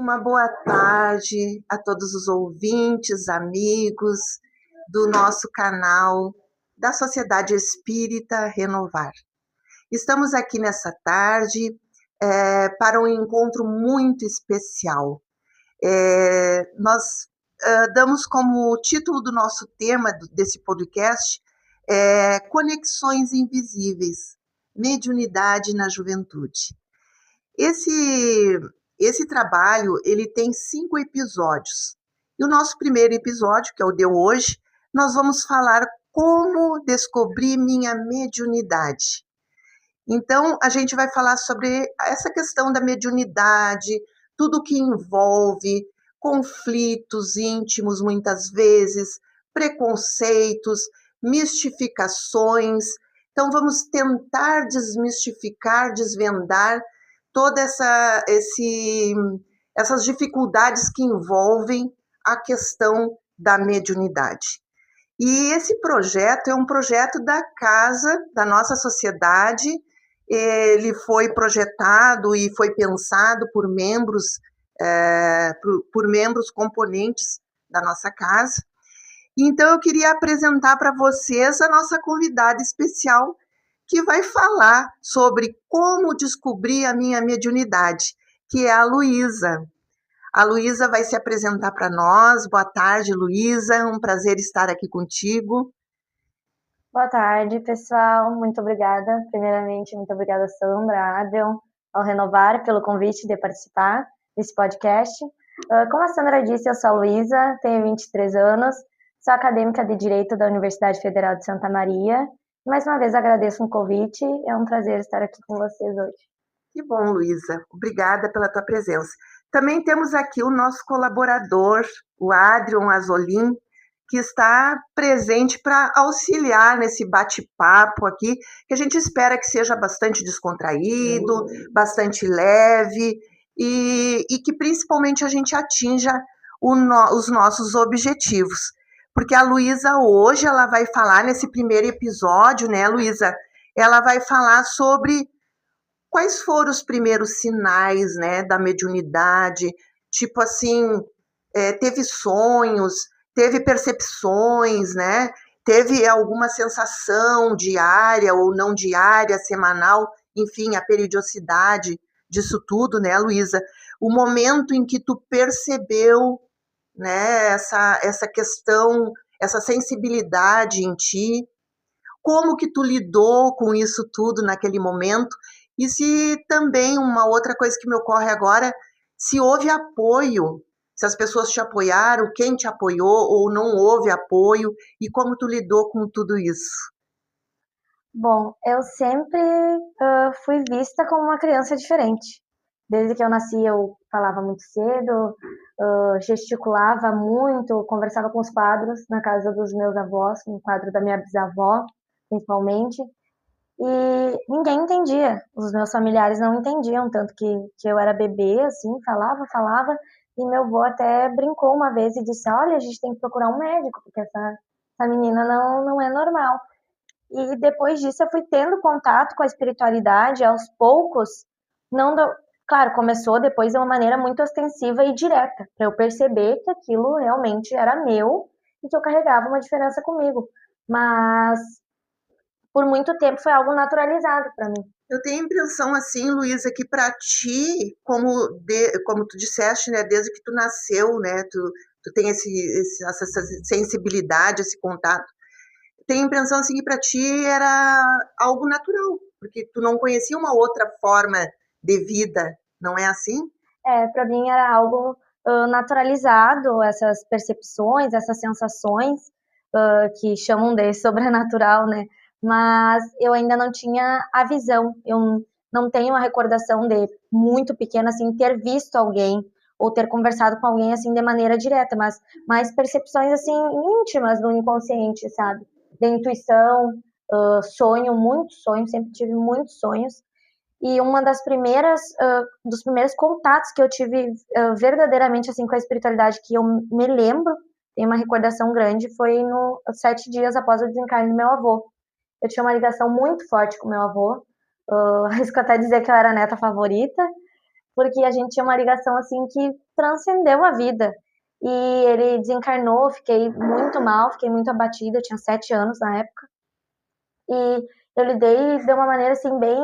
Uma boa tarde a todos os ouvintes, amigos do nosso canal da Sociedade Espírita Renovar. Estamos aqui nessa tarde para um encontro muito especial. Nós damos como título do nosso tema desse podcast Conexões Invisíveis, Mediunidade na Juventude. Esse trabalho ele tem 5 episódios. E o nosso primeiro episódio, que é o de hoje, nós vamos falar como descobrir minha mediunidade. Então, a gente vai falar sobre essa questão da mediunidade, tudo que envolve conflitos íntimos, muitas vezes, preconceitos, mistificações. Então, vamos tentar desmistificar, desvendar todas essas dificuldades que envolvem a questão da mediunidade. E esse projeto é um projeto da casa, da nossa sociedade. Ele foi projetado e foi pensado por membros componentes da nossa casa. Então, eu queria apresentar para vocês a nossa convidada especial, que vai falar sobre como descobrir a minha mediunidade, que é a Luísa. A Luísa vai se apresentar para nós. Boa tarde, Luísa. É um prazer estar aqui contigo. Boa tarde, pessoal. Muito obrigada. Primeiramente, muito obrigada, Sandra, Adrian, ao Renovar, pelo convite de participar desse podcast. Como a Sandra disse, eu sou a Luísa, tenho 23 anos, sou acadêmica de Direito da Universidade Federal de Santa Maria. Mais uma vez agradeço o convite, é um prazer estar aqui com vocês hoje. Que bom, Luísa. Obrigada pela tua presença. Também temos aqui o nosso colaborador, o Adrian Azolim, que está presente para auxiliar nesse bate-papo aqui, que a gente espera que seja bastante descontraído, bastante leve e que principalmente a gente atinja os nossos objetivos. Porque a Luísa hoje, ela vai falar nesse primeiro episódio, né, Luísa? Ela vai falar sobre quais foram os primeiros sinais, né, da mediunidade, tipo assim, teve sonhos, teve percepções, né, teve alguma sensação diária ou não diária, semanal, enfim, a periodicidade disso tudo, né, Luísa? O momento em que tu percebeu, né, essa questão, essa sensibilidade em ti, como que tu lidou com isso tudo naquele momento, e se também uma outra coisa que me ocorre agora, se houve apoio, se as pessoas te apoiaram, quem te apoiou ou não houve apoio, e como tu lidou com tudo isso? Bom, eu sempre fui vista como uma criança diferente. Desde que eu nasci, eu falava muito cedo, gesticulava muito, conversava com os quadros na casa dos meus avós, no quadro da minha bisavó, principalmente. E ninguém entendia, os meus familiares não entendiam, tanto que eu era bebê, assim, falava, e meu avô até brincou uma vez e disse, olha, a gente tem que procurar um médico, porque essa menina não é normal. E depois disso eu fui tendo contato com a espiritualidade aos poucos, claro, começou depois de uma maneira muito ostensiva e direta, para eu perceber que aquilo realmente era meu e que eu carregava uma diferença comigo. Mas por muito tempo foi algo naturalizado para mim. Eu tenho a impressão, assim, Luísa, que para ti, como tu disseste, né, desde que tu nasceu, né, tu tem essa sensibilidade, esse contato. Tenho a impressão, assim, que para ti era algo natural, porque tu não conhecia uma outra forma de vida, não é assim? Para mim era algo naturalizado, essas percepções, essas sensações que chamam de sobrenatural, né? Mas eu ainda não tinha a visão, eu não tenho a recordação de muito pequena, assim, ter visto alguém ou ter conversado com alguém, assim, de maneira direta, mas mais percepções, assim, íntimas do inconsciente, sabe? De intuição, muito sonho, sempre tive muitos sonhos, e uma das primeiras, dos primeiros contatos que eu tive verdadeiramente, assim, com a espiritualidade, que eu me lembro, tem uma recordação grande, foi 7 dias após o desencarne do meu avô. Eu tinha uma ligação muito forte com meu avô, arrisco até dizer que eu era a neta favorita, porque a gente tinha uma ligação, assim, que transcendeu a vida. E ele desencarnou, fiquei muito mal, fiquei muito abatida, eu tinha 7 anos na época. E eu lidei de uma maneira assim bem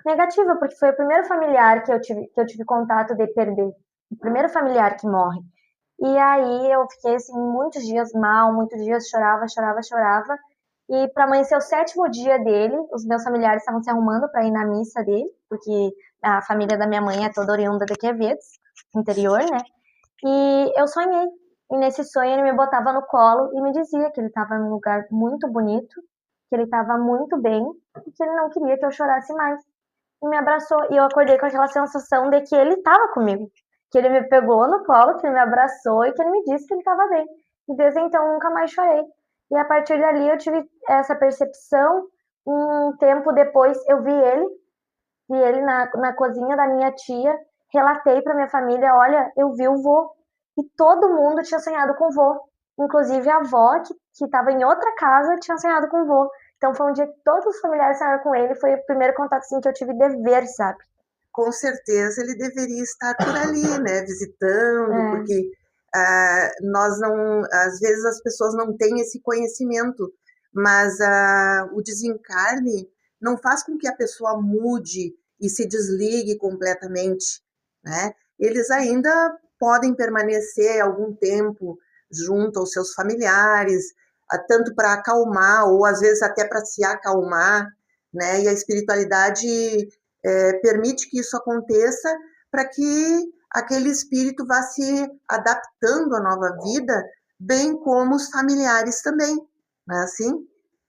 negativa, porque foi o primeiro familiar que eu tive contato de perder, o primeiro familiar que morre. E aí eu fiquei assim muitos dias mal, muitos dias chorava, chorava, chorava. E para amanhecer o 7º dia dele, os meus familiares estavam se arrumando para ir na missa dele, porque a família da minha mãe é toda oriunda de Quevedos, interior, né? E eu sonhei. E nesse sonho ele me botava no colo e me dizia que ele estava num lugar muito bonito, que ele estava muito bem e que ele não queria que eu chorasse mais. E me abraçou. E eu acordei com aquela sensação de que ele estava comigo. Que ele me pegou no colo, que ele me abraçou e que ele me disse que ele estava bem. E desde então eu nunca mais chorei. E a partir dali eu tive essa percepção. Um tempo depois eu vi ele na cozinha da minha tia. Relatei para minha família, olha, eu vi o vô. E todo mundo tinha sonhado com o vô. Inclusive a avó, que estava em outra casa, tinha sonhado com o vô. Então foi um dia que todos os familiares sonharam com ele. Foi o primeiro contato assim, que eu tive de ver, sabe? Com certeza ele deveria estar por ali, né, visitando, porque nós não, às vezes as pessoas não têm esse conhecimento, mas o desencarne não faz com que a pessoa mude e se desligue completamente, né? Eles ainda podem permanecer algum tempo junto aos seus familiares, tanto para acalmar ou às vezes até para se acalmar, né? E a espiritualidade permite que isso aconteça para que aquele espírito vá se adaptando à nova vida, bem como os familiares também, não é assim?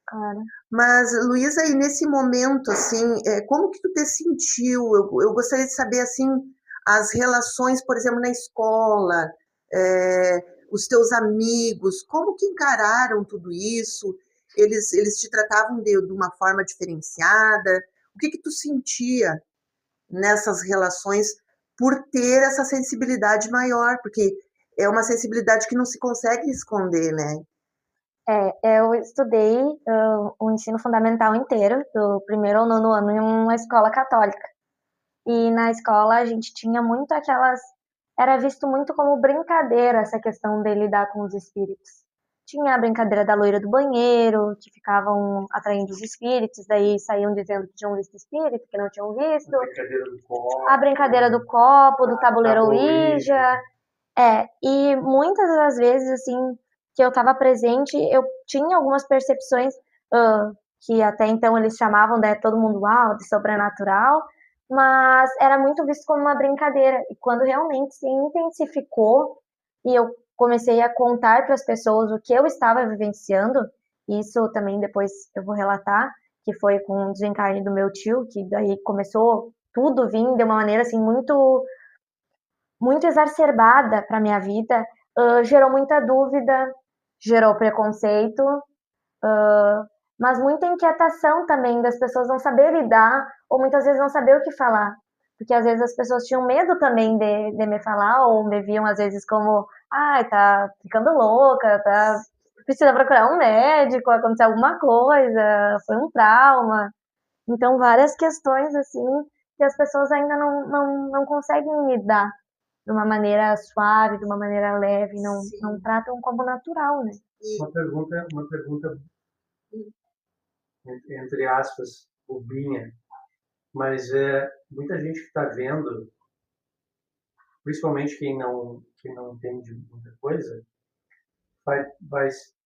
Claro. Mas, Luísa, aí nesse momento, assim, como que tu te sentiu? Eu gostaria de saber, assim, as relações, por exemplo, na escola, os teus amigos, como que encararam tudo isso? Eles te tratavam de uma forma diferenciada? O que tu sentia nessas relações por ter essa sensibilidade maior? Porque é uma sensibilidade que não se consegue esconder, né? Eu estudei o ensino fundamental inteiro, do 1º ao 9º ano, em uma escola católica. E na escola a gente tinha muito era visto muito como brincadeira essa questão de lidar com os espíritos. Tinha a brincadeira da loira do banheiro, que ficavam atraindo os espíritos, daí saíam dizendo que tinham visto espírito, que não tinham visto. A brincadeira do copo, do tabuleiro Ouija. E muitas das vezes, assim, que eu estava presente, eu tinha algumas percepções que até então eles chamavam de todo mundo de sobrenatural, mas era muito visto como uma brincadeira. E quando realmente se intensificou e eu comecei a contar para as pessoas o que eu estava vivenciando, isso também depois eu vou relatar, que foi com o desencarne do meu tio, que daí começou tudo vir de uma maneira assim muito muito exacerbada para minha vida, gerou muita dúvida, gerou preconceito, mas muita inquietação também das pessoas não saber lidar ou muitas vezes não saber o que falar, porque às vezes as pessoas tinham medo também de me falar ou me viam às vezes como, tá ficando louca, precisa procurar um médico, aconteceu alguma coisa, foi um trauma. Então várias questões assim que as pessoas ainda não conseguem lidar de uma maneira suave, de uma maneira leve, não tratam como natural, né? Uma pergunta entre aspas, bobinha, mas muita gente que está vendo, principalmente quem não entende muita coisa,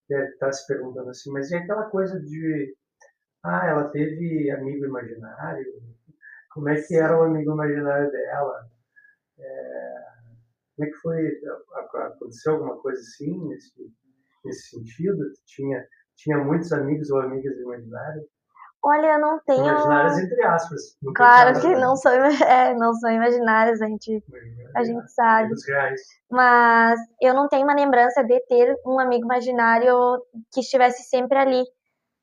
deve estar se perguntando assim, mas e aquela coisa de ela teve amigo imaginário? Como é que era o amigo imaginário dela? Como é que foi? Aconteceu alguma coisa assim nesse sentido? Tinha muitos amigos ou amigas imaginárias? Olha, eu não tenho... Imaginárias entre aspas. Claro que não são imaginárias, a gente sabe. Amigos reais. Mas eu não tenho uma lembrança de ter um amigo imaginário que estivesse sempre ali.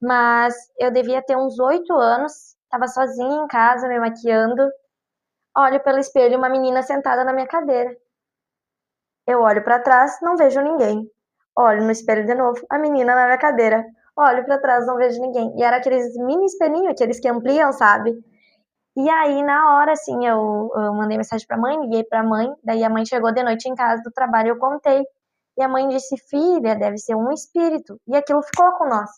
Mas eu devia ter uns 8 anos, estava sozinha em casa, me maquiando. Olho pelo espelho uma menina sentada na minha cadeira. Eu olho para trás, não vejo ninguém. Olho no espelho de novo, a menina na minha cadeira. Olho para trás, não vejo ninguém. E era aqueles mini espelhinhos, aqueles que ampliam, sabe? E aí, na hora, assim, eu mandei mensagem pra mãe, liguei pra mãe, daí a mãe chegou de noite em casa do trabalho, eu contei. E a mãe disse, filha, deve ser um espírito. E aquilo ficou com nós.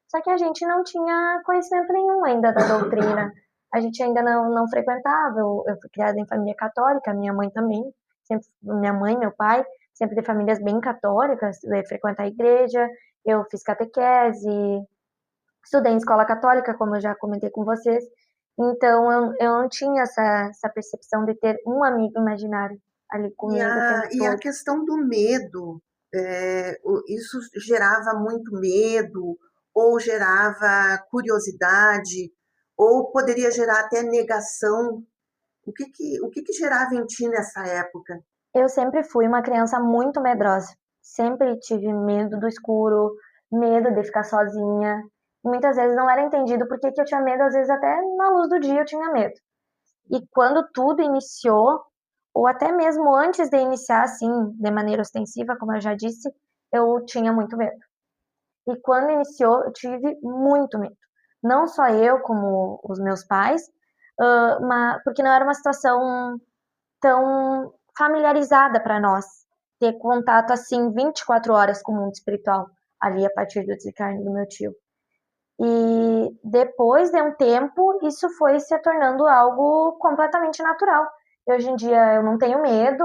Só que a gente não tinha conhecimento nenhum ainda da doutrina. A gente ainda não frequentava. Eu fui criada em família católica, minha mãe também. Sempre, minha mãe, meu pai, sempre de famílias bem católicas, de frequentar a igreja. Eu fiz catequese, estudei em escola católica, como eu já comentei com vocês. Então, eu não tinha essa percepção de ter um amigo imaginário ali E comigo o a, tempo e a todo. questão do medo, isso gerava muito medo, ou gerava curiosidade, ou poderia gerar até negação. O que gerava em ti nessa época? Eu sempre fui uma criança muito medrosa. Sempre tive medo do escuro, medo de ficar sozinha. Muitas vezes não era entendido porque que eu tinha medo, às vezes até na luz do dia eu tinha medo. E quando tudo iniciou, ou até mesmo antes de iniciar, assim, de maneira ostensiva, como eu já disse, eu tinha muito medo. E quando iniciou, eu tive muito medo. Não só eu, como os meus pais, porque não era uma situação tão familiarizada para nós ter contato assim 24 horas com o mundo espiritual ali a partir do desencarne do meu tio. E depois de um tempo, isso foi se tornando algo completamente natural. E hoje em dia eu não tenho medo,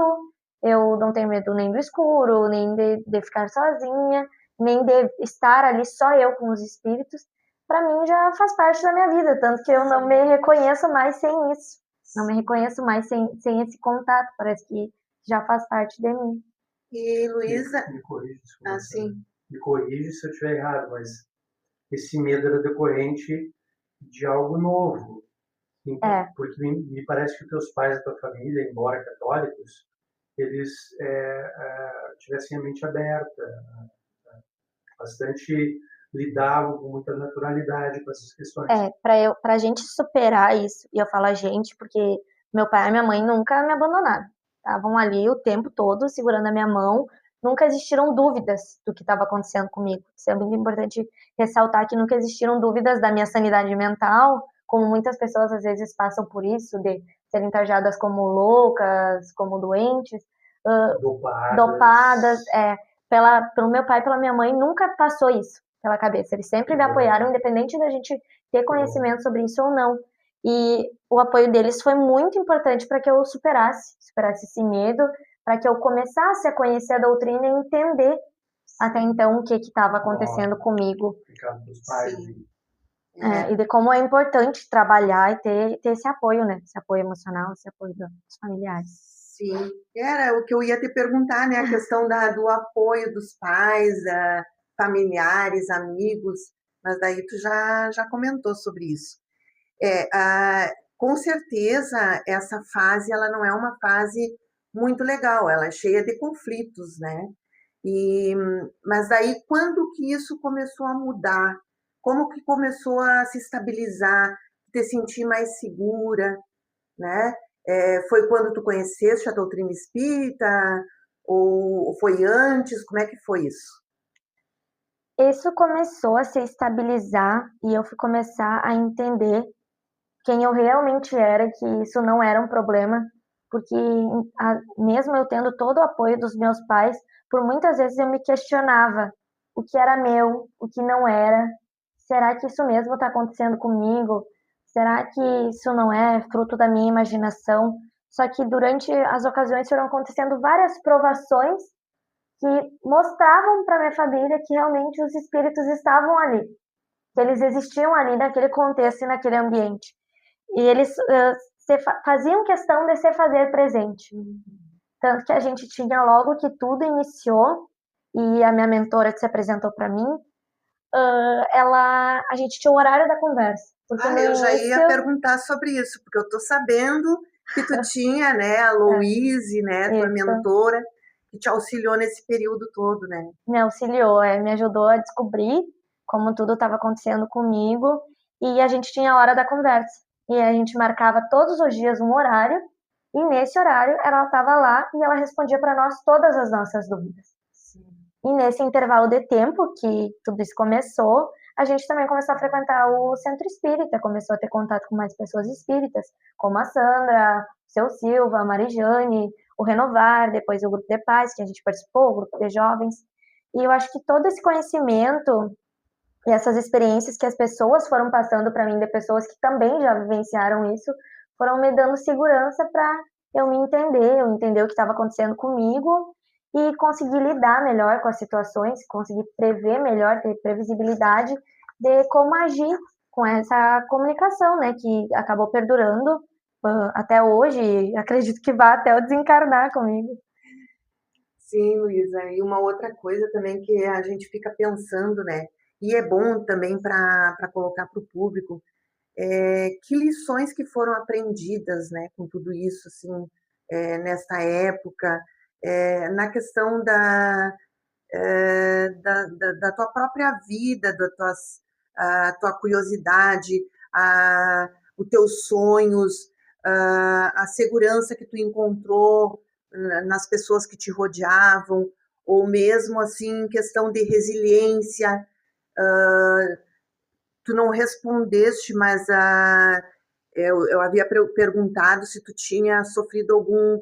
eu não tenho medo nem do escuro, nem de ficar sozinha, nem de estar ali só eu com os espíritos. Para mim já faz parte da minha vida, tanto que eu não me reconheço mais sem isso. Não me reconheço mais sem esse contato, parece que já faz parte de mim. E Luísa, Me corrige, desculpa, assim, me corrige se eu estiver errado, mas esse medo era decorrente de algo novo. É, Porque me parece que os teus pais, a tua família, embora católicos, eles tivessem a mente aberta, bastante lidavam com muita naturalidade com essas questões. pra gente superar isso, e eu falo a gente porque meu pai e minha mãe nunca me abandonaram. Estavam ali o tempo todo segurando a minha mão, nunca existiram dúvidas do que estava acontecendo comigo. Isso é muito importante ressaltar que nunca existiram dúvidas da minha sanidade mental, como muitas pessoas às vezes passam por isso, de serem taxadas como loucas, como doentes, dopadas, pelo meu pai e pela minha mãe nunca passou isso pela cabeça. Eles sempre me apoiaram, independente da gente ter conhecimento sobre isso ou não. E o apoio deles foi muito importante para que eu superasse esse medo, para que eu começasse a conhecer a doutrina e entender até então o que estava acontecendo comigo. E de como é importante trabalhar e ter esse apoio, né? Esse apoio emocional, esse apoio dos familiares. Sim, era o que eu ia te perguntar, né? A questão do apoio dos pais, familiares, amigos, mas daí tu já comentou sobre isso. Com certeza, essa fase, ela não é uma fase muito legal, ela é cheia de conflitos, né? Mas daí, quando que isso começou a mudar? Como que começou a se estabilizar, te sentir mais segura, né? Foi quando tu conheceste a doutrina espírita? Ou foi antes? Como é que foi isso? Isso começou a se estabilizar e eu fui começar a entender quem eu realmente era, que isso não era um problema, porque mesmo eu tendo todo o apoio dos meus pais, por muitas vezes eu me questionava o que era meu, o que não era. Será que isso mesmo está acontecendo comigo? Será que isso não é fruto da minha imaginação? Só que durante as ocasiões foram acontecendo várias provações que mostravam para minha família que realmente os espíritos estavam ali, que eles existiam ali naquele contexto e naquele ambiente. E eles faziam questão de se fazer presente. Tanto que a gente tinha, logo que tudo iniciou, e a minha mentora que se apresentou para mim, a gente tinha um horário da conversa. Porque eu já ia perguntar sobre isso, porque eu estou sabendo que tu tinha, né, a Louise, né, tua mentora, que te auxiliou nesse período todo, né? Me auxiliou, me ajudou a descobrir como tudo estava acontecendo comigo, e a gente tinha a hora da conversa. E a gente marcava todos os dias um horário, e nesse horário ela estava lá e ela respondia para nós todas as nossas dúvidas. Sim. E nesse intervalo de tempo que tudo isso começou, a gente também começou a frequentar o centro espírita, começou a ter contato com mais pessoas espíritas, como a Sandra, o seu Silva, a Marijane, o Renovar, depois o grupo de pais, que a gente participou, o grupo de jovens. E eu acho que todo esse conhecimento e essas experiências que as pessoas foram passando para mim, de pessoas que também já vivenciaram isso, foram me dando segurança para eu me entender, eu entender o que estava acontecendo comigo e conseguir lidar melhor com as situações, conseguir prever melhor, ter previsibilidade de como agir com essa comunicação, né, que acabou perdurando até hoje, e acredito que vai até eu desencarnar comigo. Sim, Luísa, e uma outra coisa também que a gente fica pensando, né, e é bom também para colocar para o público, que lições que foram aprendidas, né, com tudo isso, assim, nesta época, na questão da tua própria vida, a tua curiosidade, os teus sonhos, a segurança que tu encontrou nas pessoas que te rodeavam, ou mesmo assim questão de resiliência. Tu não respondeste, mas eu havia perguntado se tu tinha sofrido algum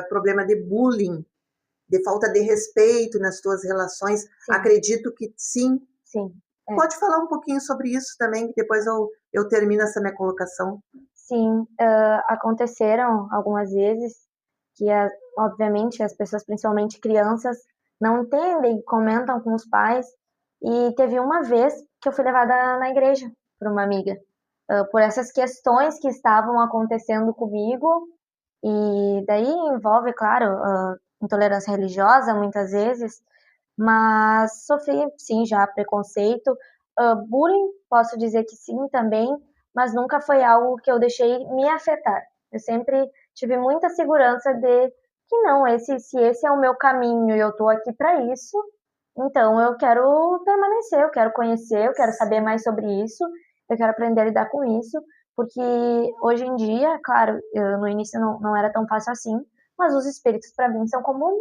problema de bullying, de falta de respeito nas tuas relações. Sim. Acredito que sim. Sim. Pode falar um pouquinho sobre isso também, que depois eu termino essa minha colocação. Sim, aconteceram algumas vezes que, obviamente, as pessoas, principalmente crianças, não entendem, comentam com os pais. E teve uma vez que eu fui levada na igreja por uma amiga, por essas questões que estavam acontecendo comigo. E daí envolve, claro, intolerância religiosa, muitas vezes, mas sofri, sim, já preconceito. Bullying, posso dizer que sim, também, mas nunca foi algo que eu deixei me afetar. Eu sempre tive muita segurança de que não, se esse é o meu caminho e eu tô aqui para isso, então eu quero permanecer, eu quero conhecer, eu quero saber mais sobre isso, eu quero aprender a lidar com isso, porque hoje em dia, claro, no início não era tão fácil assim, mas os espíritos para mim são como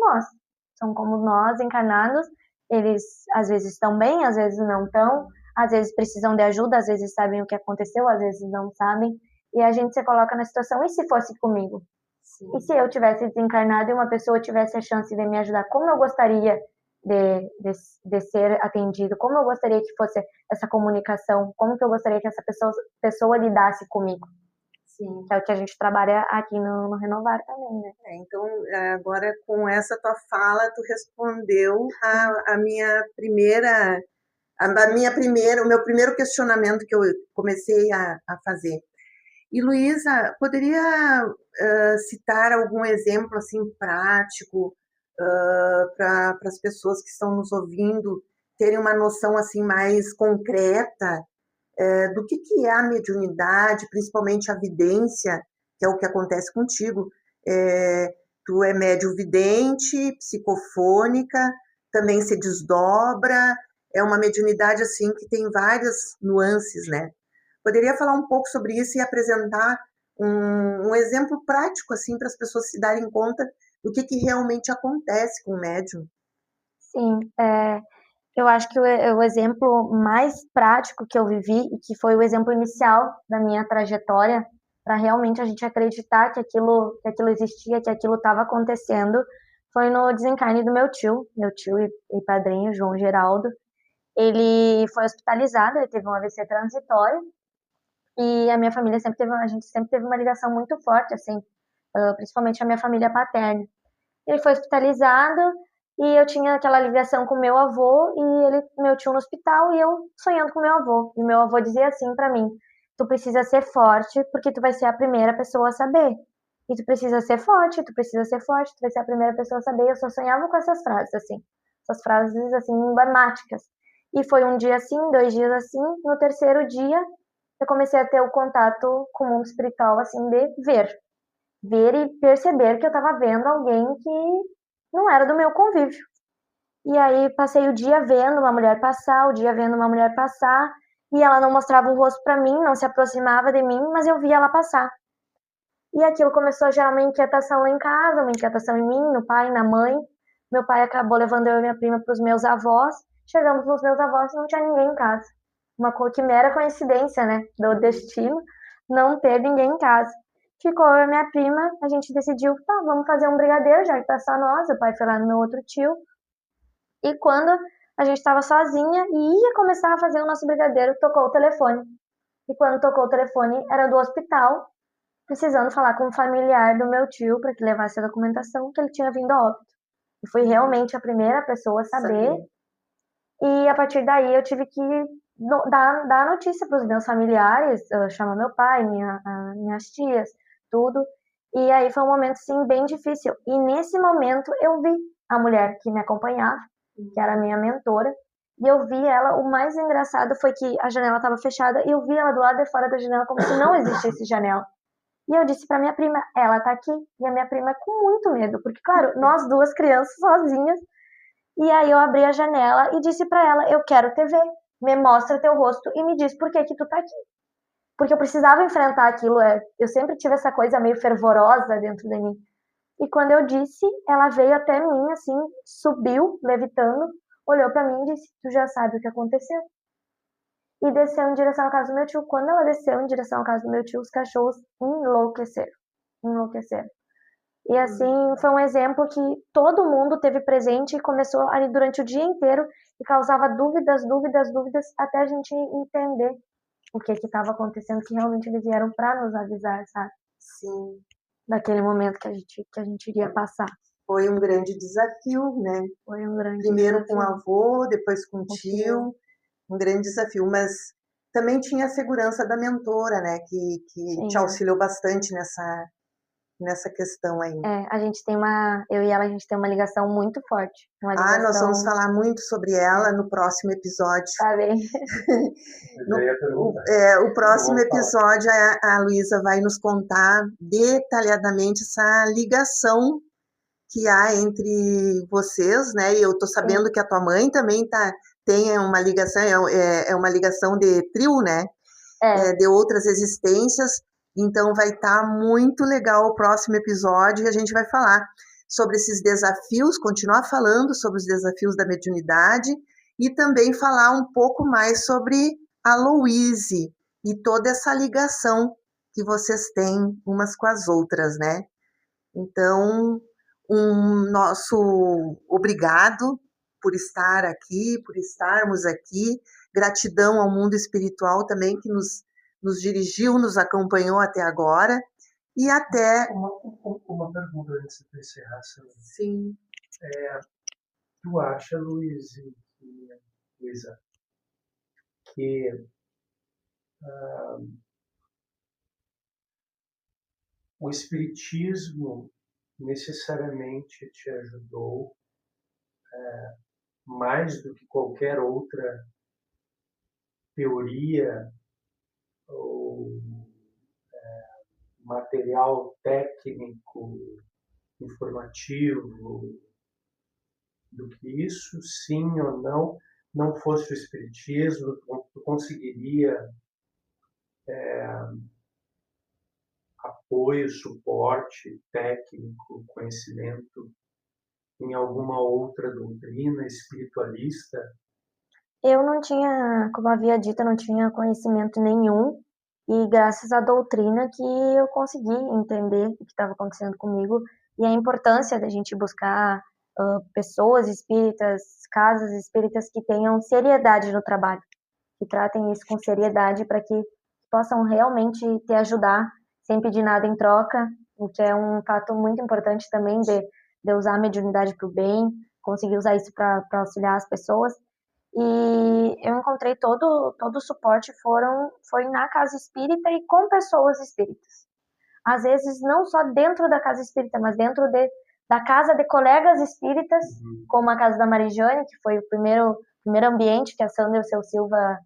nós encarnados, eles às vezes estão bem, às vezes não estão, às vezes precisam de ajuda, às vezes sabem o que aconteceu, às vezes não sabem, e a gente se coloca na situação, e se fosse comigo? Sim. E se eu tivesse desencarnado e uma pessoa tivesse a chance de me ajudar, como eu gostaria de ser atendido, como eu gostaria que fosse essa comunicação, como que eu gostaria que essa pessoa lidasse comigo. Sim. Que é o que a gente trabalha aqui no Renovar também, né? Então, agora com essa tua fala, tu respondeu o meu primeiro questionamento que eu comecei a fazer. E, Luísa, poderia citar algum exemplo assim prático para as pessoas que estão nos ouvindo terem uma noção assim mais concreta do que é a mediunidade, principalmente a vidência, que é o que acontece contigo. Tu é médio-vidente, psicofônica, também se desdobra, é uma mediunidade assim que tem várias nuances, né? Poderia falar um pouco sobre isso e apresentar um exemplo prático assim para as pessoas se darem conta do que realmente acontece com o médium? Sim, eu acho que o exemplo mais prático que eu vivi e que foi o exemplo inicial da minha trajetória para realmente a gente acreditar que aquilo existia, que aquilo estava acontecendo, foi no desencarne do meu tio e padrinho, João Geraldo. Ele foi hospitalizado, ele teve um AVC transitório e a minha família a gente sempre teve uma ligação muito forte, assim, principalmente a minha família paterna. Ele foi hospitalizado e eu tinha aquela ligação com meu avô e meu tio no hospital e eu sonhando com meu avô. E meu avô dizia assim para mim: tu precisa ser forte porque tu vai ser a primeira pessoa a saber. E tu precisa ser forte, tu precisa ser forte, tu vai ser a primeira pessoa a saber. E eu só sonhava com essas frases assim, emblemáticas. E foi um dia assim, 2 dias assim. No terceiro dia eu comecei a ter o contato com o mundo espiritual, assim, de ver e perceber que eu estava vendo alguém que não era do meu convívio. E aí passei o dia vendo uma mulher passar, e ela não mostrava o rosto para mim, não se aproximava de mim, mas eu via ela passar. E aquilo começou a gerar uma inquietação lá em casa, uma inquietação em mim, no pai, na mãe. Meu pai acabou levando eu e minha prima para os meus avós. Chegamos nos meus avós e não tinha ninguém em casa. que mera coincidência, né, do destino, não ter ninguém em casa. Ficou eu e minha prima, a gente decidiu, tá, vamos fazer um brigadeiro, já que tá só nós, o pai foi lá no meu outro tio. E quando a gente estava sozinha e ia começar a fazer o nosso brigadeiro, tocou o telefone. E quando tocou o telefone, era do hospital, precisando falar com um familiar do meu tio para que levasse a documentação que ele tinha vindo a óbito. E fui realmente a primeira pessoa a saber. E a partir daí eu tive que dar a notícia para os meus familiares, chamar meu pai, minhas tias, tudo. E aí foi um momento, sim, bem difícil. E nesse momento eu vi a mulher que me acompanhava, que era a minha mentora, e eu vi ela. O mais engraçado foi que a janela estava fechada e eu vi ela do lado de fora da janela como se não existisse janela. E eu disse para minha prima, ela tá aqui. E a minha prima com muito medo, porque, claro, nós duas crianças sozinhas. E aí eu abri a janela e disse para ela, eu quero te ver, me mostra teu rosto e me diz por que tu tá aqui. Porque eu precisava enfrentar aquilo, eu sempre tive essa coisa meio fervorosa dentro de mim. E quando eu disse, ela veio até mim, assim, subiu, levitando, olhou para mim e disse, tu já sabe o que aconteceu. E desceu em direção à casa do meu tio. Quando ela desceu em direção à casa do meu tio, os cachorros enlouqueceram. E assim, foi um exemplo que todo mundo teve presente e começou ali durante o dia inteiro e causava dúvidas, até a gente entender o que estava acontecendo, que realmente eles vieram para nos avisar, sabe? Sim. Daquele momento que a gente iria passar. Foi um grande desafio, né? Foi um grande Primeiro desafio. Com o avô, depois com o tio. Um grande desafio, mas também tinha a segurança da mentora, né? Que Sim, te auxiliou bastante nessa questão aí. A gente tem eu e ela, a gente tem uma ligação muito forte. Nós vamos falar muito sobre ela no próximo episódio. Tá bem. O próximo episódio, a Luísa vai nos contar detalhadamente essa ligação que há entre vocês, né? E eu tô sabendo que a tua mãe também tem uma ligação, é uma ligação de trio, né? De outras existências. Então vai estar muito legal o próximo episódio e a gente vai falar sobre esses desafios, continuar falando sobre os desafios da mediunidade e também falar um pouco mais sobre a Louise e toda essa ligação que vocês têm umas com as outras, né? Então, nosso obrigado por estar aqui, por estarmos aqui. Gratidão ao mundo espiritual também que nos dirigiu, nos acompanhou até agora. E até... Uma pergunta antes de encerrar, Sandra. Sim. Tu acha, Luísa, que o Espiritismo necessariamente te ajudou mais do que qualquer outra teoria ou material técnico, informativo, do que isso, sim ou não fosse o Espiritismo, tu conseguiria apoio, suporte técnico, conhecimento em alguma outra doutrina espiritualista? Eu não tinha, como havia dito, eu não tinha conhecimento nenhum, e graças à doutrina que eu consegui entender o que estava acontecendo comigo e a importância da gente buscar pessoas espíritas, casas espíritas que tenham seriedade no trabalho, que tratem isso com seriedade para que possam realmente te ajudar sem pedir nada em troca, o que é um fato muito importante também de usar a mediunidade para o bem, conseguir usar isso para auxiliar as pessoas. E eu encontrei todo o suporte foi na casa espírita e com pessoas espíritas. Às vezes não só dentro da casa espírita, mas dentro da casa de colegas espíritas, como a casa da Marijane, que foi o primeiro ambiente que a Sandra e o seu Silva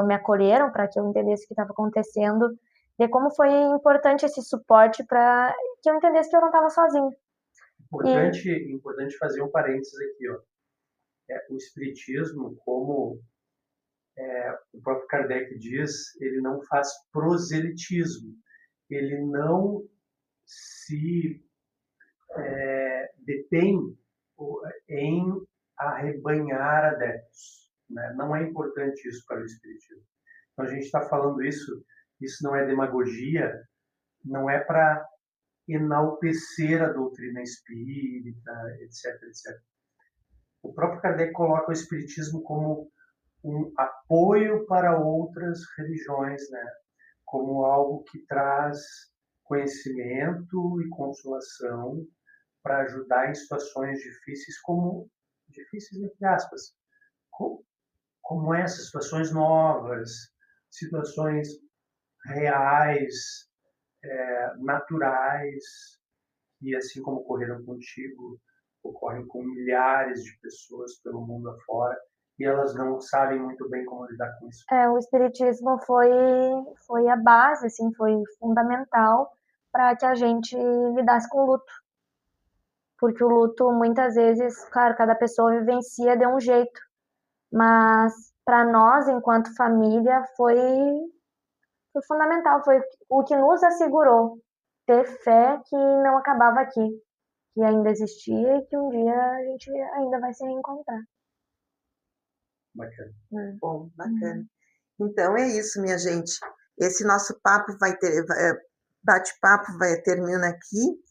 me acolheram para que eu entendesse o que estava acontecendo, de como foi importante esse suporte para que eu entendesse que eu não estava sozinha. Importante fazer um parênteses aqui, ó. O Espiritismo, como o próprio Kardec diz, ele não faz proselitismo, ele não se detém em arrebanhar adeptos, né? Não é importante isso para o Espiritismo. Então, a gente está falando isso não é demagogia, não é para enaltecer a doutrina espírita, etc, etc. O próprio Kardec coloca o espiritismo como um apoio para outras religiões, né? Como algo que traz conhecimento e consolação para ajudar em situações difíceis, como difíceis entre aspas, como essas situações novas, situações reais, naturais, e assim como ocorreram contigo, ocorrem com milhares de pessoas pelo mundo afora, e elas não sabem muito bem como lidar com isso. O espiritismo foi a base, assim, foi fundamental para que a gente lidasse com o luto. Porque o luto, muitas vezes, claro, cada pessoa vivencia de um jeito, mas para nós, enquanto família, foi fundamental, foi o que nos assegurou ter fé que não acabava aqui, que ainda existia e que um dia a gente ainda vai se reencontrar. Bacana. Bom, bacana. Então é isso, minha gente. Esse nosso papo bate-papo vai terminar aqui.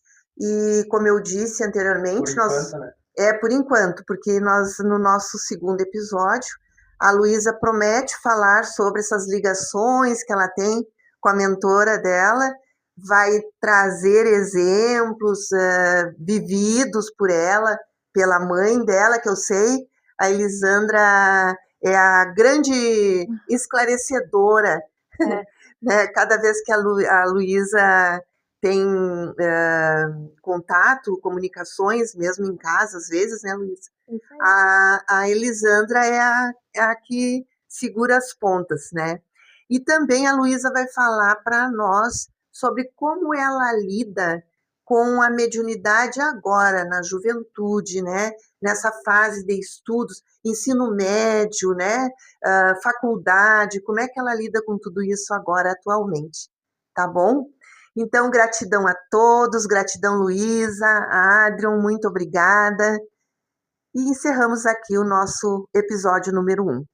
E como eu disse anteriormente, Por enquanto, né? por enquanto, porque nós no nosso segundo episódio, a Luísa promete falar sobre essas ligações que ela tem com a mentora dela, vai trazer exemplos vividos por ela, pela mãe dela, que eu sei, a Elisandra é a grande esclarecedora, né? Cada vez que a Luísa tem contato, comunicações, mesmo em casa, às vezes, né, Luísa? A Elisandra é a que segura as pontas, né? E também a Luísa vai falar para nós sobre como ela lida com a mediunidade agora, na juventude, né? Nessa fase de estudos, ensino médio, né? Faculdade, como é que ela lida com tudo isso agora, atualmente, tá bom? Então, gratidão a todos, gratidão, Luísa, Adrian, muito obrigada. E encerramos aqui o nosso episódio número 1.